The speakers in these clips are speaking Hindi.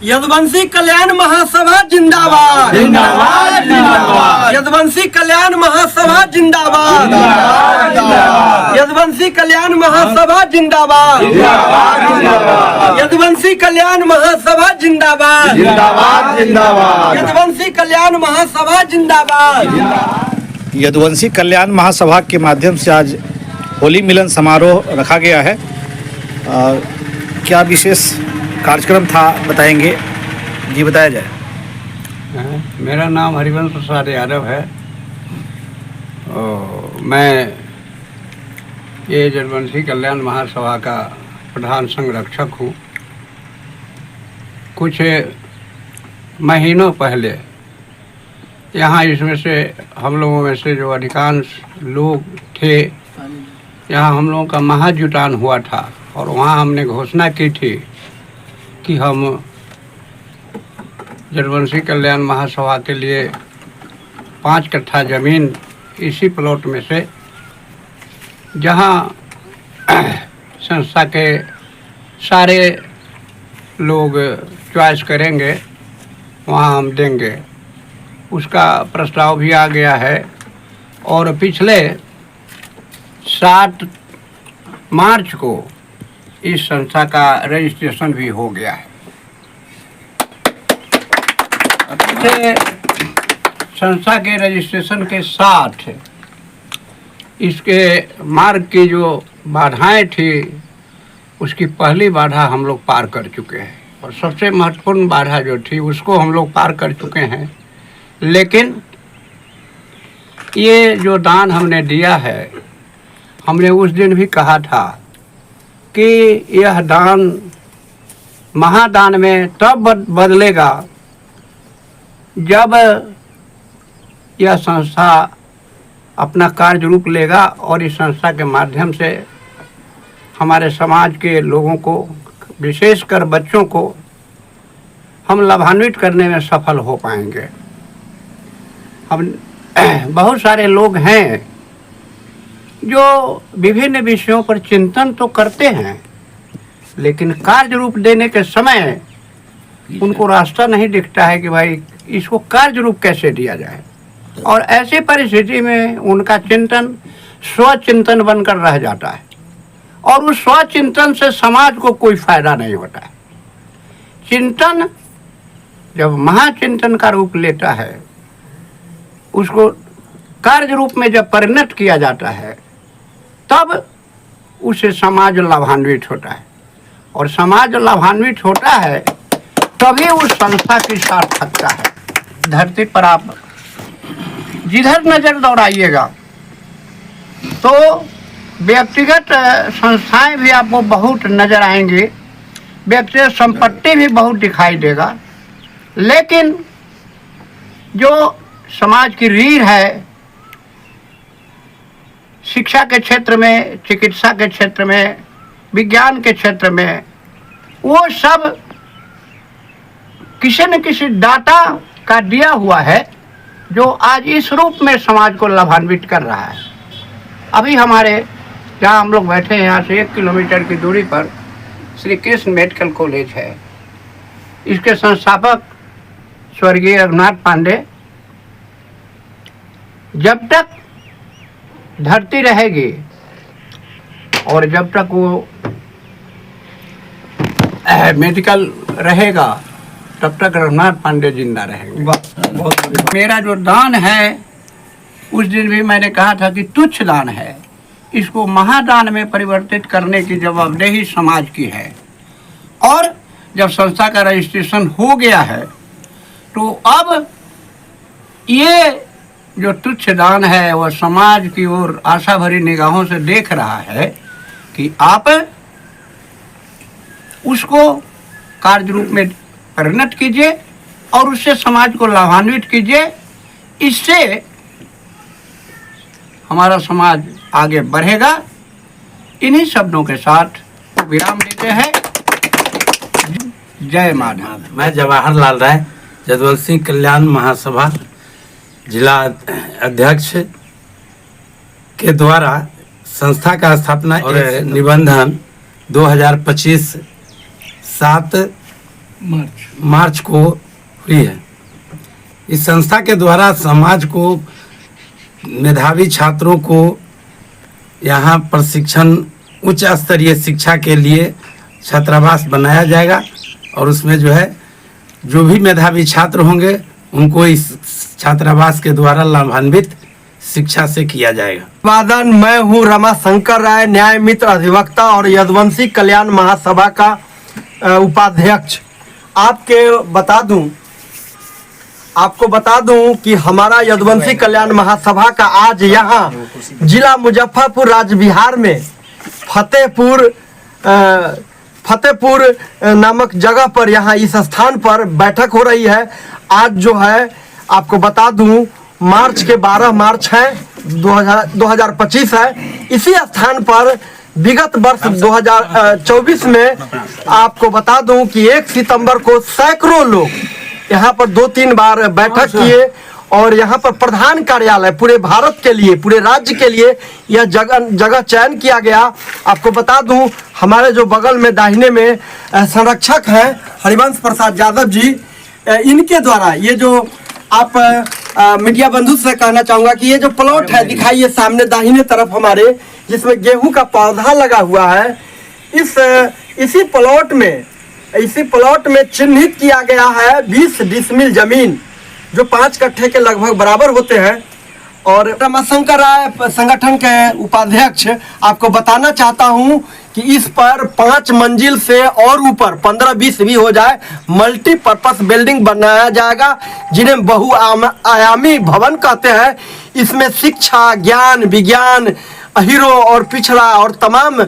यदुवंशी कल्याण महासभा जिंदाबाद जिंदाबाद जिंदाबाद। यदुवंशी कल्याण महासभा जिंदाबाद यदुवंशी कल्याण महासभा जिंदाबाद यदुवंशी कल्याण महासभा जिंदाबाद जिंदाबाद जिंदाबाद। यदुवंशी कल्याण महासभा जिंदाबाद। यदुवंशी कल्याण महासभा के माध्यम से आज होली मिलन समारोह रखा गया है। क्या विशेष कार्यक्रम था बताएंगे जी, बताया जाए। मेरा नाम हरिवंश प्रसाद यादव है और मैं ये यदुवंशी कल्याण महासभा का प्रधान संरक्षक हूँ। कुछ महीनों पहले यहाँ इसमें से हम लोगों में से जो अधिकांश लोग थे, यहाँ हम लोगों का महाजुटान हुआ था और वहाँ हमने घोषणा की थी कि हम यदुवंशी कल्याण महासभा के लिए 5 कट्ठा ज़मीन इसी प्लॉट में से जहाँ संस्था के सारे लोग चॉइस करेंगे वहाँ हम देंगे। उसका प्रस्ताव भी आ गया है और पिछले 7 मार्च को इस संस्था का रजिस्ट्रेशन भी हो गया है। संस्था के रजिस्ट्रेशन के साथ इसके मार्ग की जो बाधाएं थी उसकी पहली बाधा हम लोग पार कर चुके हैं और सबसे महत्वपूर्ण बाधा जो थी उसको हम लोग पार कर चुके हैं। लेकिन ये जो दान हमने दिया है, हमने उस दिन भी कहा था कि यह दान महादान में तब बदलेगा जब यह संस्था अपना कार्य रूप लेगा और इस संस्था के माध्यम से हमारे समाज के लोगों को, विशेषकर बच्चों को हम लाभान्वित करने में सफल हो पाएंगे। हम बहुत सारे लोग हैं जो विभिन्न विषयों पर चिंतन तो करते हैं, लेकिन कार्य रूप देने के समय उनको रास्ता नहीं दिखता है कि भाई इसको कार्य रूप कैसे दिया जाए। और ऐसी परिस्थिति में उनका चिंतन स्वचिंतन बनकर रह जाता है और उस स्वचिंतन से समाज को कोई फायदा नहीं होता है। चिंतन जब महाचिंतन का रूप लेता है, उसको कार्य रूप में जब परिणत किया जाता है, तब उससे समाज लाभान्वित होता है और समाज लाभान्वित होता है तभी उस संस्था की सार्थकता है। धरती पर आप जिधर नज़र दौड़ाइएगा तो व्यक्तिगत संस्थाएं भी आपको बहुत नज़र आएंगी, व्यक्तिगत संपत्ति भी बहुत दिखाई देगा, लेकिन जो समाज की रीढ़ है, शिक्षा के क्षेत्र में, चिकित्सा के क्षेत्र में, विज्ञान के क्षेत्र में, वो सब किसी न किसी दाता का दिया हुआ है जो आज इस रूप में समाज को लाभान्वित कर रहा है। अभी हमारे जहाँ हम लोग बैठे हैं, यहाँ से 1 किलोमीटर की दूरी पर श्री कृष्ण मेडिकल कॉलेज है। इसके संस्थापक स्वर्गीय रघुनाथ पांडे, जब तक धरती रहेगी और जब तक वो मेडिकल रहेगा तब तक रघुनाथ पांडे जिंदा रहेंगे। मेरा जो दान है, उस दिन भी मैंने कहा था कि तुच्छ दान है, इसको महादान में परिवर्तित करने की जवाबदेही समाज की है। और जब संस्था का रजिस्ट्रेशन हो गया है तो अब ये जो तुच्छ दान है वह समाज की ओर आशा भरी निगाहों से देख रहा है कि आप उसको कार्य रूप में परिणत कीजिए और उससे समाज को लाभान्वित कीजिए। इससे हमारा समाज आगे बढ़ेगा। इन्हीं शब्दों के साथ विराम देते हैं। जय माधव। मैं जवाहरलाल राय, यदुवंशी कल्याण महासभा जिला अध्यक्ष के द्वारा संस्था का स्थापना और निबंधन 2025 7 मार्च को हुई है। इस संस्था के द्वारा समाज को, मेधावी छात्रों को यहाँ प्रशिक्षण, उच्च स्तरीय शिक्षा के लिए छात्रावास बनाया जाएगा और उसमें जो है जो भी मेधावी छात्र होंगे उनको इस छात्रावास के द्वारा लाभान्वित शिक्षा से किया जाएगा। वादन, मैं हूँ रमाशंकर राय, न्याय मित्र अधिवक्ता और यदुवंशी कल्याण महासभा का उपाध्यक्ष। आपको बता दूं कि हमारा यदुवंशी कल्याण महासभा का आज यहाँ जिला मुजफ्फरपुर राज्य बिहार में फतेहपुर नामक जगह पर यहाँ इस स्थान पर बैठक हो रही है। आज जो है आपको बता दूं मार्च के 12 मार्च है 2025 है। इसी स्थान पर विगत वर्ष 2024 में आपको बता दूं कि 1 सितंबर को सैकड़ों लोग यहाँ पर 2-3 बार बैठक किए और यहाँ पर प्रधान कार्यालय पूरे भारत के लिए, पूरे राज्य के लिए यह जगह चयन किया गया। आपको बता दूं हमारे जो बगल में दाहिने में संरक्षक हैं हरिवंश प्रसाद यादव जी, इनके द्वारा ये जो आप मीडिया बंधु से कहना चाहूँगा कि ये जो प्लॉट है दिखाइए सामने दाहिने तरफ हमारे, जिसमें गेहूं का पौधा लगा हुआ है, इसी प्लॉट में चिन्हित किया गया है 20 डिसमिल जमीन जो 5 कट्ठे के लगभग बराबर होते हैं। और रमाशंकर राय संगठन के उपाध्यक्ष, आपको बताना चाहता हूं कि इस पर 5 मंजिल से और ऊपर 15-20 भी हो जाए मल्टीपर्पस बिल्डिंग बनाया जाएगा, जिन्हें बहुआयामी भवन कहते हैं। इसमें शिक्षा, ज्ञान, विज्ञान, हीरो और पिछड़ा और तमाम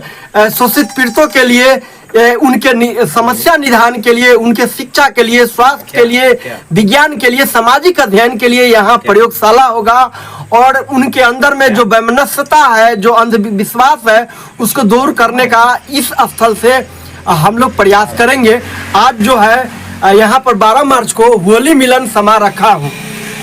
शोषित पीड़ितों के लिए, उनके समस्या निदान के लिए, उनके शिक्षा के लिए, स्वास्थ्य के लिए, विज्ञान के लिए, सामाजिक अध्ययन के लिए यहाँ प्रयोगशाला होगा। और उनके अंदर में जो वैमनस्यता है, जो अंधविश्वास है, उसको दूर करने का इस स्थल से हम लोग प्रयास करेंगे। आज जो है यहाँ पर 12 मार्च को होली मिलन समारोह रखा हूँ।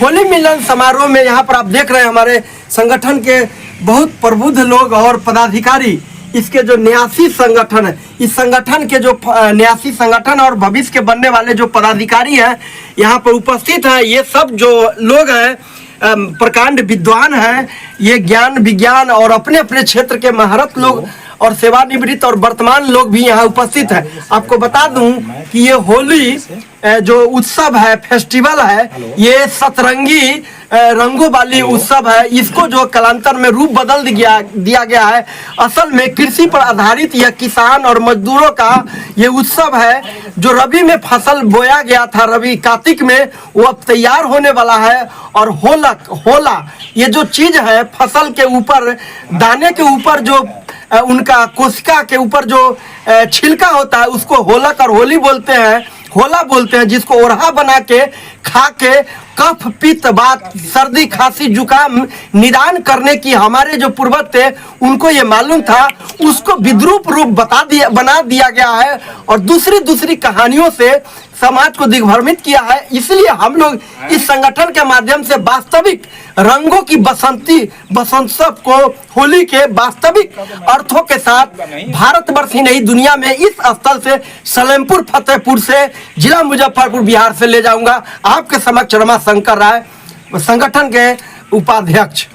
होली मिलन समारोह में यहाँ पर आप देख रहे हैं हमारे संगठन के बहुत प्रबुद्ध लोग और पदाधिकारी, इसके जो न्यासी संगठन है, इस संगठन के जो न्यासी संगठन और भविष्य के बनने वाले जो पदाधिकारी हैं यहाँ पर उपस्थित हैं। ये सब जो लोग हैं प्रकांड विद्वान हैं, ये ज्ञान, विज्ञान और अपने अपने क्षेत्र के महारत लोग और सेवानिवृत्त और वर्तमान लोग भी यहाँ उपस्थित हैं। आपको बता दूं कि ये होली जो उत्सव है, फेस्टिवल है, ये सतरंगी रंगों वाली उत्सव है। इसको जो कालांतर में रूप बदल दिया गया है। असल में कृषि पर आधारित यह किसान और मजदूरों का ये उत्सव है। जो रबी में फसल बोया गया था, रबी कार्तिक में, वो अब तैयार होने वाला है। और होला ये जो चीज है, फसल के ऊपर, दाने के ऊपर जो उनका कोशिका के ऊपर जो छिलका होता है, उसको होलक और होली बोलते हैं, होला बोलते हैं, जिसको ओढ़ा बना के खा के कफ, पित्त, बात, सर्दी, खांसी, जुकाम निदान करने की हमारे जो पूर्वज थे उनको ये मालूम था। उसको विद्रूप रूप बना दिया गया है और दूसरी कहानियों से समाज को दिग्भ्रमित किया है। इसलिए हम लोग इस संगठन के माध्यम से वास्तविक रंगों की बसंतोत्सव को, होली के वास्तविक अर्थों के साथ भारतवर्ष ही नहीं दुनिया में इस स्थल से सलेमपुर फतेहपुर से जिला मुजफ्फरपुर बिहार से ले जाऊंगा। आपके समक्ष रमाशंकर राय, संगठन के उपाध्यक्ष।